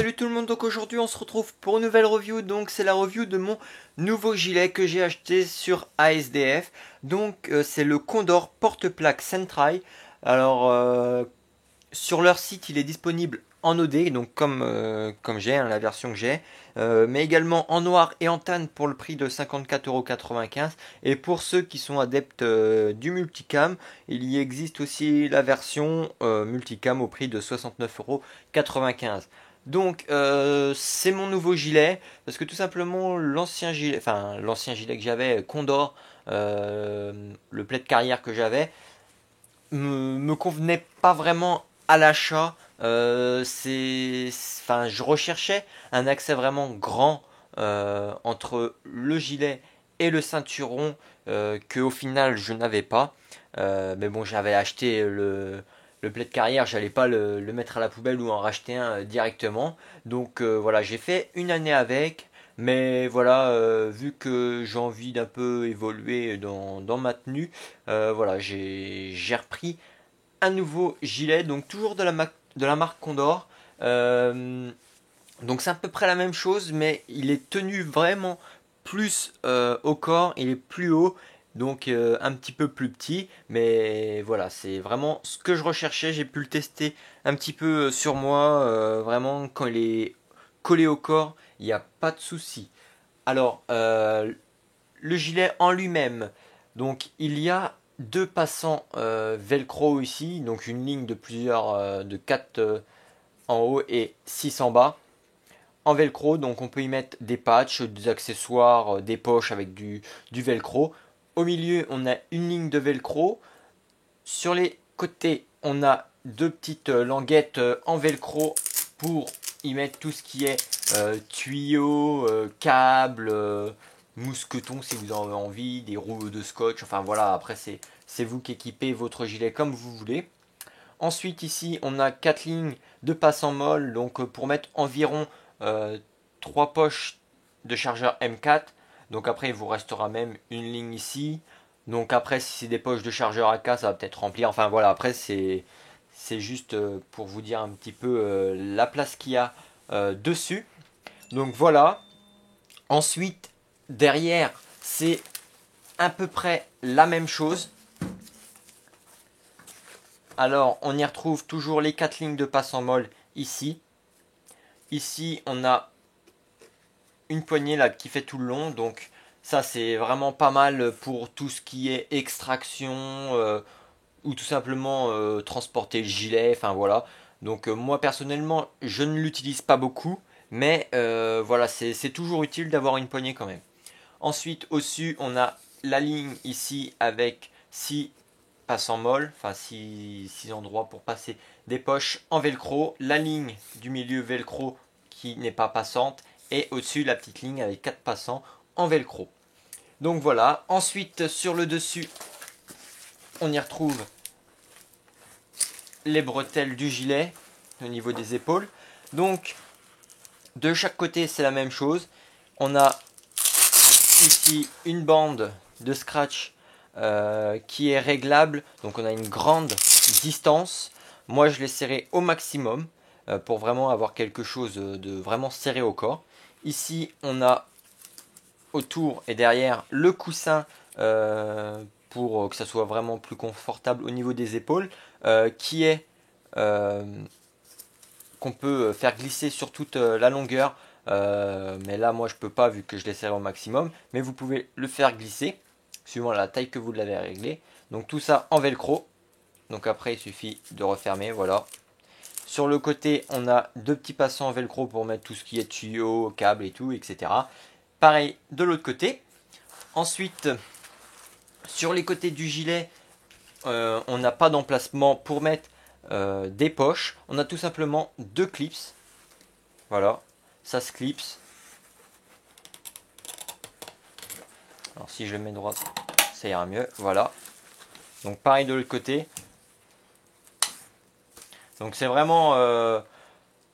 Salut tout le monde, donc aujourd'hui on se retrouve pour une nouvelle review. Donc c'est la review de mon nouveau gilet que j'ai acheté sur ASDF. Donc c'est le Condor porte-plaque Sentry. Alors sur leur site il est disponible en OD, donc comme j'ai, hein, la version que j'ai, mais également en noir et en tan pour le prix de 54,95 €. Et pour ceux qui sont adeptes du multicam, il y existe aussi la version multicam au prix de 69,95 €. Donc c'est mon nouveau gilet, parce que tout simplement l'ancien gilet que j'avais, Condor, le plaid carrière que j'avais, me convenait pas vraiment à l'achat. Je recherchais un accès vraiment grand entre le gilet et le ceinturon que au final je n'avais pas. Mais bon, j'avais acheté le plaid carrière, j'allais pas le mettre à la poubelle ou en racheter un directement. Donc voilà, j'ai fait une année avec. Mais voilà, vu que j'ai envie d'un peu évoluer dans ma tenue, voilà, j'ai repris un nouveau gilet, donc toujours de la marque Condor. Euh, donc c'est à peu près la même chose, mais il est tenu vraiment plus au corps, il est plus haut, donc un petit peu plus petit. Mais voilà, c'est vraiment ce que je recherchais. J'ai pu le tester un petit peu sur moi. Vraiment, quand il est collé au corps, il n'y a pas de souci. Alors, le gilet en lui-même, donc il y a deux passants velcro ici, donc une ligne de de 4 en haut et 6 en bas en velcro. Donc on peut y mettre des patchs, des accessoires, des poches avec du velcro. Au milieu on a une ligne de velcro. Sur les côtés on a deux petites languettes en velcro pour y mettre tout ce qui est tuyaux, câbles, mousquetons si vous en avez envie, des rouleaux de scotch. Enfin voilà, après c'est vous qui équipez votre gilet comme vous voulez. Ensuite ici on a 4 lignes de passe en molle, donc pour mettre environ 3 poches de chargeur M4. Donc après il vous restera même une ligne ici. Donc après si c'est des poches de chargeur AK ça va peut-être remplir. Enfin voilà, après c'est juste pour vous dire un petit peu la place qu'il y a dessus. Donc voilà. Ensuite derrière c'est à peu près la même chose. Alors, on y retrouve toujours les 4 lignes de passe en molle ici. Ici, on a une poignée là qui fait tout le long. Donc, ça, c'est vraiment pas mal pour tout ce qui est extraction ou tout simplement transporter le gilet. Enfin, voilà. Donc, moi, personnellement, je ne l'utilise pas beaucoup. Mais voilà, c'est toujours utile d'avoir une poignée quand même. Ensuite, au-dessus, on a la ligne ici avec 6 passe en molle, enfin 6 endroits pour passer des poches en velcro, la ligne du milieu velcro qui n'est pas passante, et au-dessus la petite ligne avec 4 passants en velcro. Donc voilà, ensuite sur le dessus, on y retrouve les bretelles du gilet au niveau des épaules. Donc de chaque côté c'est la même chose. On a ici une bande de scratch qui est réglable. Donc on a une grande distance. Moi je l'ai serré au maximum pour vraiment avoir quelque chose de vraiment serré au corps. Ici on a autour et derrière le coussin pour que ça soit vraiment plus confortable au niveau des épaules qui est euh, qu'on peut faire glisser sur toute la longueur. Mais là moi je peux pas vu que je l'ai serré au maximum, mais vous pouvez le faire glisser suivant la taille que vous l'avez réglé. Donc tout ça en velcro. Donc après il suffit de refermer, voilà. Sur le côté on a deux petits passants en velcro pour mettre tout ce qui est tuyaux, câbles et tout, etc. Pareil de l'autre côté. Ensuite sur les côtés du gilet on n'a pas d'emplacement pour mettre des poches. On a tout simplement deux clips. Voilà, ça se clipse. Alors si je le mets droit, ça ira mieux. Voilà. Donc pareil de l'autre côté. Donc c'est vraiment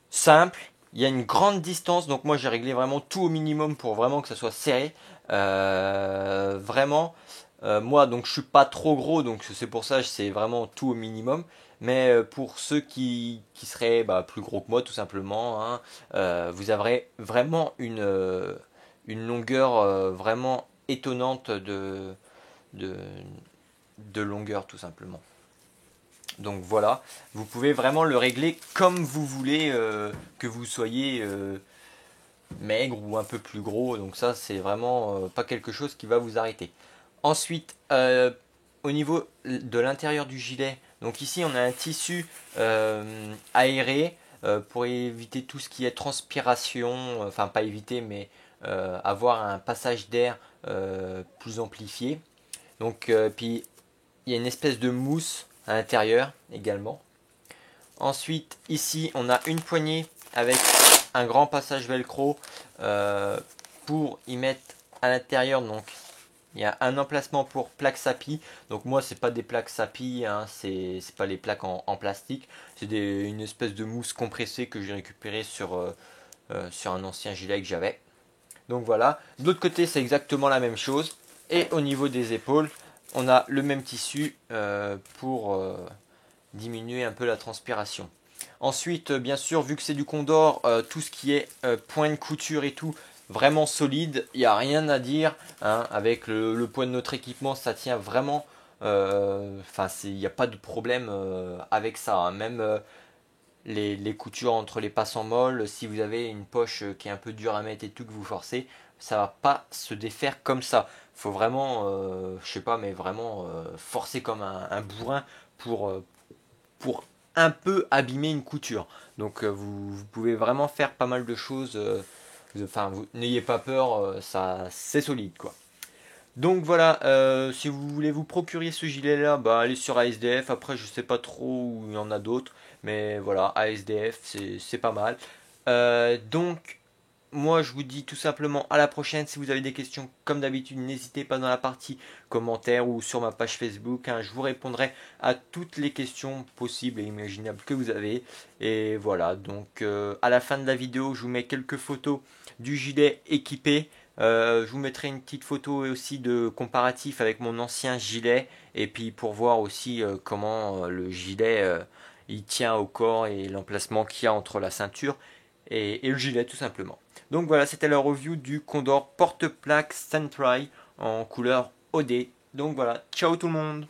simple. Il y a une grande distance. Donc moi j'ai réglé vraiment tout au minimum pour vraiment que ça soit serré. Vraiment. Moi, donc je suis pas trop gros, donc c'est pour ça c'est vraiment tout au minimum. Mais pour ceux qui seraient plus gros que moi, tout simplement, hein, vous aurez vraiment une longueur vraiment étonnante de, de longueur, tout simplement. Donc voilà, vous pouvez vraiment le régler comme vous voulez, que vous soyez maigre ou un peu plus gros. Donc ça, c'est vraiment pas quelque chose qui va vous arrêter. Ensuite, au niveau de l'intérieur du gilet, donc ici on a un tissu aéré pour éviter tout ce qui est transpiration, enfin pas éviter, mais avoir un passage d'air plus amplifié. Donc puis il y a une espèce de mousse à l'intérieur également. Ensuite, ici on a une poignée avec un grand passage velcro pour y mettre à l'intérieur. Donc il y a un emplacement pour plaques SAPI. Donc moi c'est pas des plaques SAPI, hein, c'est pas les plaques en plastique. C'est une espèce de mousse compressée que j'ai récupérée sur un ancien gilet que j'avais. Donc voilà. De l'autre côté c'est exactement la même chose. Et au niveau des épaules, on a le même tissu pour diminuer un peu la transpiration. Ensuite, bien sûr, vu que c'est du Condor, tout ce qui est point de couture et tout, vraiment solide, il n'y a rien à dire. Hein, avec le poids de notre équipement, ça tient vraiment. Enfin, il n'y a pas de problème avec ça. Hein. Même les coutures entre les passants molles, si vous avez une poche qui est un peu dure à mettre et tout, que vous forcez, ça va pas se défaire comme ça. Faut vraiment, je sais pas, mais vraiment forcer comme un bourrin pour un peu abîmer une couture. Donc vous pouvez vraiment faire pas mal de choses. Enfin, n'ayez pas peur, ça c'est solide quoi. Donc voilà, si vous voulez vous procurer ce gilet là, allez sur ASDF. Après, je sais pas trop où il y en a d'autres, mais voilà, ASDF c'est pas mal. Donc moi, je vous dis tout simplement à la prochaine. Si vous avez des questions, comme d'habitude, n'hésitez pas dans la partie commentaires ou sur ma page Facebook. Hein, je vous répondrai à toutes les questions possibles et imaginables que vous avez. Et voilà, donc à la fin de la vidéo, je vous mets quelques photos du gilet équipé. Je vous mettrai une petite photo aussi de comparatif avec mon ancien gilet. Et puis pour voir aussi comment le gilet il tient au corps et l'emplacement qu'il y a entre la ceinture et le gilet tout simplement. Donc voilà, c'était la review du Condor porte-plaque Sentry en couleur OD. Donc voilà, ciao tout le monde!